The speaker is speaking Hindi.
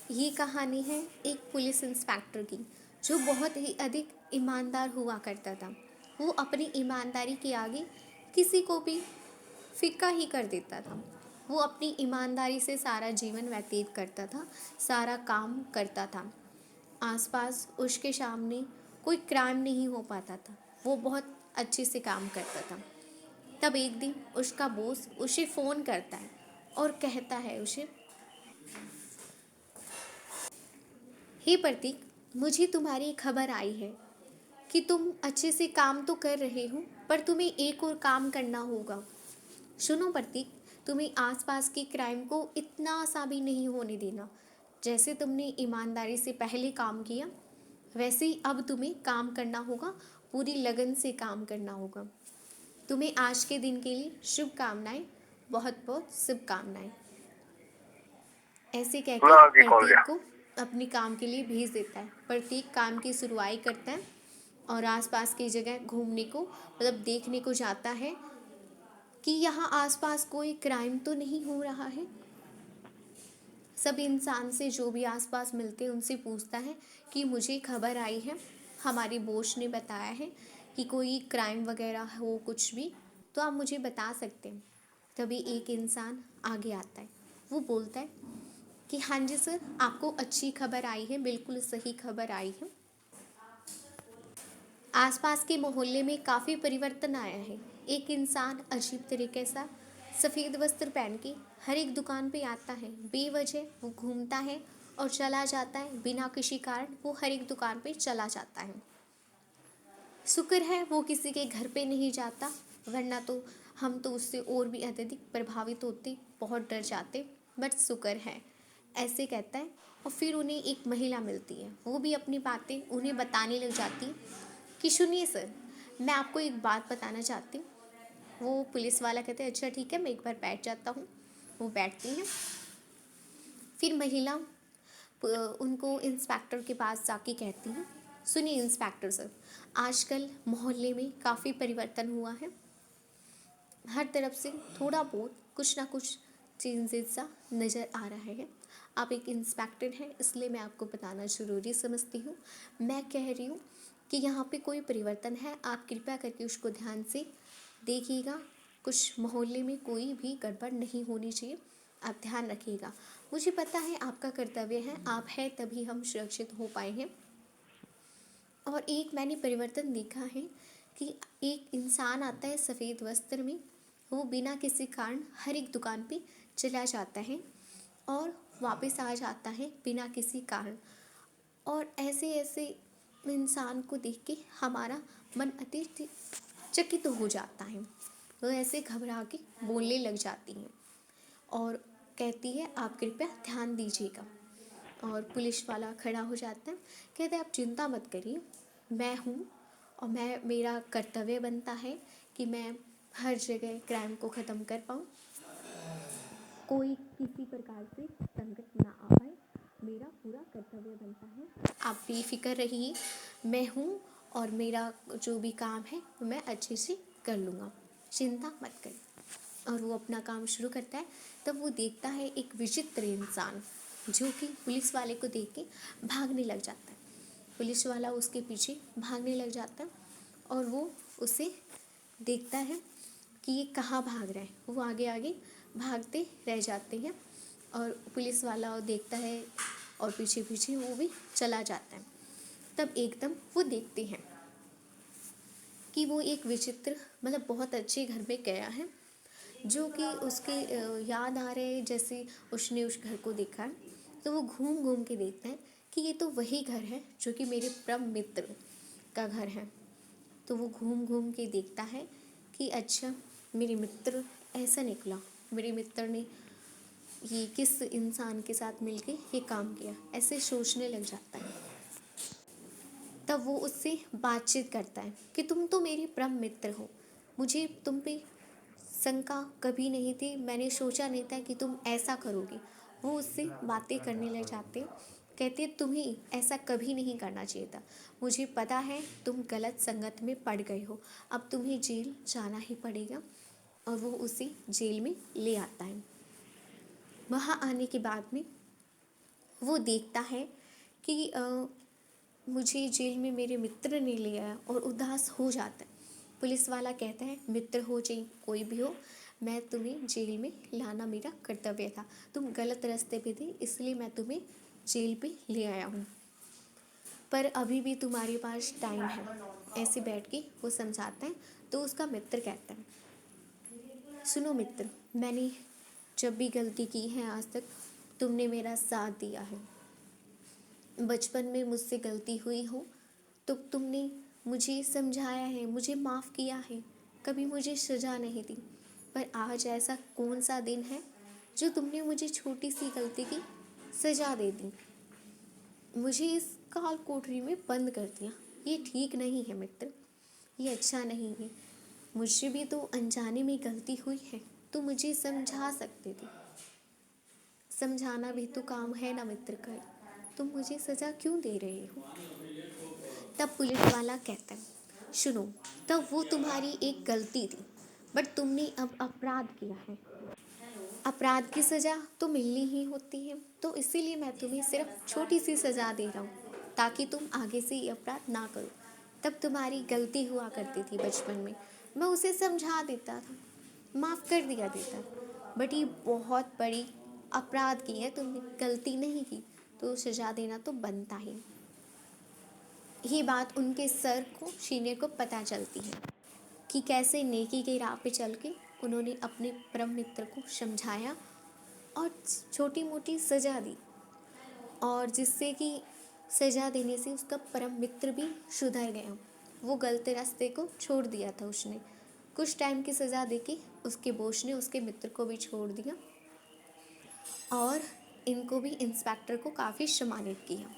ये कहानी है एक पुलिस इंस्पेक्टर की, जो बहुत ही अधिक ईमानदार हुआ करता था। वो अपनी ईमानदारी के आगे किसी को भी फीका ही कर देता था। वो अपनी ईमानदारी से सारा जीवन व्यतीत करता था, सारा काम करता था। आसपास उसके सामने कोई क्राइम नहीं हो पाता था। वो बहुत अच्छे से काम करता था। तब एक दिन उसका बॉस उसे फ़ोन करता है और कहता है उसे, हे प्रतीक, मुझे तुम्हारी खबर आई है कि तुम अच्छे से काम तो कर रहे हो, पर तुम्हें एक और काम करना होगा। सुनो प्रतीक, तुम्हें आसपास के क्राइम को इतना सा भी नहीं होने देना। जैसे तुमने ईमानदारी से पहले काम किया, वैसे ही अब तुम्हें काम करना होगा। पूरी लगन से काम करना होगा। तुम्हें आज के दिन के लिए शुभकामनाएं, बहुत बहुत शुभकामनाएं। ऐसे थोड़ा कहकर आगे कॉल प्रतीक गया। को अपने काम के लिए भेज देता है। प्रतीक काम की शुरुआत करता है और आसपास की जगह घूमने को, मतलब देखने को जाता है कि यहाँ आसपास कोई क्राइम तो नहीं हो रहा है। सब इंसान से जो भी आसपास मिलते हैं उनसे पूछता है कि मुझे खबर आई है, हमारी बॉस ने बताया है कि कोई क्राइम वगैरह हो कुछ भी, तो आप मुझे बता सकते हैं। तभी एक इंसान आगे आता है। वो बोलता है कि हाँ जी सर, आपको अच्छी खबर आई है, बिल्कुल सही खबर आई है। आसपास के मोहल्ले में काफ़ी परिवर्तन आया है। एक इंसान अजीब तरीके से सफ़ेद वस्त्र पहन के हर एक दुकान पे आता है। बेवजह वो घूमता है और चला जाता है, बिना किसी कारण वो हर एक दुकान पे चला जाता है। शुक्र है वो किसी के घर पे नहीं जाता, वरना तो हम तो उससे और भी अत्यधिक प्रभावित होते, बहुत डर जाते। बट शुक्र है, ऐसे कहता है। और फिर उन्हें एक महिला मिलती है। वो भी अपनी बातें उन्हें बताने लग जाती है कि सुनिए सर, मैं आपको एक बात बताना चाहती हूँ। वो पुलिस वाला कहते हैं अच्छा ठीक है, मैं एक बार बैठ जाता हूँ। वो बैठती हैं। फिर महिला उनको इंस्पेक्टर के पास जाके कहती है, सुनिए इंस्पेक्टर सर, आजकल मोहल्ले में काफ़ी परिवर्तन हुआ है। हर तरफ से थोड़ा बहुत कुछ ना कुछ चेंजेस सा नज़र आ रहा है। आप एक इंस्पेक्टर हैं, इसलिए मैं आपको बताना ज़रूरी समझती हूँ। मैं कह रही हूँ कि यहाँ पे कोई परिवर्तन है, आप कृपया करके उसको ध्यान से देखिएगा। कुछ मोहल्ले में कोई भी गड़बड़ नहीं होनी चाहिए, आप ध्यान रखिएगा। मुझे पता है आपका कर्तव्य है, आप हैं तभी हम सुरक्षित हो पाए हैं। और एक मैंने परिवर्तन देखा है कि एक इंसान आता है सफ़ेद वस्त्र में। वो बिना किसी कारण हर एक दुकान पे चला जाता है और वापस आ जाता है बिना किसी कारण। और ऐसे ऐसे इंसान को देख के हमारा मन अति चकित हो जाता है। वो ऐसे घबरा के बोलने लग जाती हैं और कहती है आप कृपया ध्यान दीजिएगा। और पुलिस वाला खड़ा हो जाता है, कहते हैं आप चिंता मत करिए, मैं हूँ और मैं मेरा कर्तव्य बनता है कि मैं हर जगह क्राइम को ख़त्म कर पाऊँ, कोई किसी प्रकार से संकट ना आ पाए, मेरा पूरा कर्तव्य बनता है। आप बेफिक्र रहिए, मैं हूँ और मेरा जो भी काम है मैं अच्छे से कर लूँगा, चिंता मत करिए। और वो अपना काम शुरू करता है। तब वो देखता है एक विचित्र इंसान, जो कि पुलिस वाले को देख के भागने लग जाता है। पुलिस वाला उसके पीछे भागने लग जाता है और वो उसे देखता है कि ये कहाँ भाग रहा है। वो आगे आगे भागते रह जाते हैं और पुलिस वाला देखता है और पीछे पीछे वो भी चला जाता है। तब एकदम वो देखते हैं कि वो एक विचित्र, मतलब बहुत अच्छे घर में गया है, जो कि उसके याद आ रहे हैं जैसे उसने उस घर को देखा है। तो वो घूम घूम के देखता है कि ये तो वही घर है जो कि मेरे परम मित्र का घर है। तो वो घूम घूम के देखता है कि अच्छा, मेरे मित्र ऐसा निकला, मेरे मित्र ने ये किस इंसान के साथ मिलके ये काम किया, ऐसे सोचने लग जाता है। तब वो उससे बातचीत करता है कि तुम तो मेरे परम मित्र हो, मुझे तुम पे शंका कभी नहीं थी, मैंने सोचा नहीं था कि तुम ऐसा करोगे। वो उससे बातें करने लग जाते, कहते तुम्हें ऐसा कभी नहीं करना चाहिए था, मुझे पता है तुम गलत संगत में पड़ गए हो, अब तुम्हें जेल जाना ही पड़ेगा। और वो उसे जेल में ले आता है। वहाँ आने के बाद में वो देखता है कि मुझे जेल में मेरे मित्र ने ले आया और उदास हो जाता है। पुलिस वाला कहता है, मित्र हो चाहे कोई भी हो, मैं तुम्हें जेल में लाना मेरा कर्तव्य था। तुम गलत रास्ते पे थे, इसलिए मैं तुम्हें जेल पे ले आया हूँ, पर अभी भी तुम्हारे पास टाइम है। ऐसे बैठ के वो समझाते हैं। तो उसका मित्र कहता है, सुनो मित्र, मैंने जब भी गलती की है आज तक, तुमने मेरा साथ दिया है। बचपन में मुझसे गलती हुई हो तो तुमने मुझे समझाया है, मुझे माफ़ किया है, कभी मुझे सज़ा नहीं दी। पर आज ऐसा कौन सा दिन है जो तुमने मुझे छोटी सी गलती की सज़ा दे दी, मुझे इस काल कोठरी में बंद कर दिया। ये ठीक नहीं है मित्र, ये अच्छा नहीं है। मुझसे भी तो अनजाने में गलती हुई है, तो मुझे समझा सकते थे। समझाना भी तो काम है ना मित्र का। तुम मुझे सज़ा क्यों दे रहे हो? तब पुलिस वाला कहता है, सुनो, तब वो तुम्हारी एक गलती थी, बट तुमने अब अपराध किया है। अपराध की सज़ा तो मिलनी ही होती है, तो इसीलिए मैं तुम्हें सिर्फ छोटी सी सज़ा दे रहा हूँ, ताकि तुम आगे से ये अपराध ना करो। तब तुम्हारी गलती हुआ करती थी बचपन में, मैं उसे समझा देता था, माफ़ कर दिया देता, बट ये बहुत बड़ी अपराध की है, तुमने गलती नहीं की, तो सज़ा देना तो बनता ही। ये बात उनके सर को, सीनियर को पता चलती है कि कैसे नेकी के राह पे चल के उन्होंने अपने परम मित्र को समझाया और छोटी मोटी सज़ा दी, और जिससे कि सज़ा देने से उसका परम मित्र भी सुधर गया। वो गलत रास्ते को छोड़ दिया था उसने। कुछ टाइम की सज़ा देके उसके बॉस ने उसके मित्र को भी छोड़ दिया और इनको भी, इंस्पेक्टर को, काफ़ी सम्मानित किया।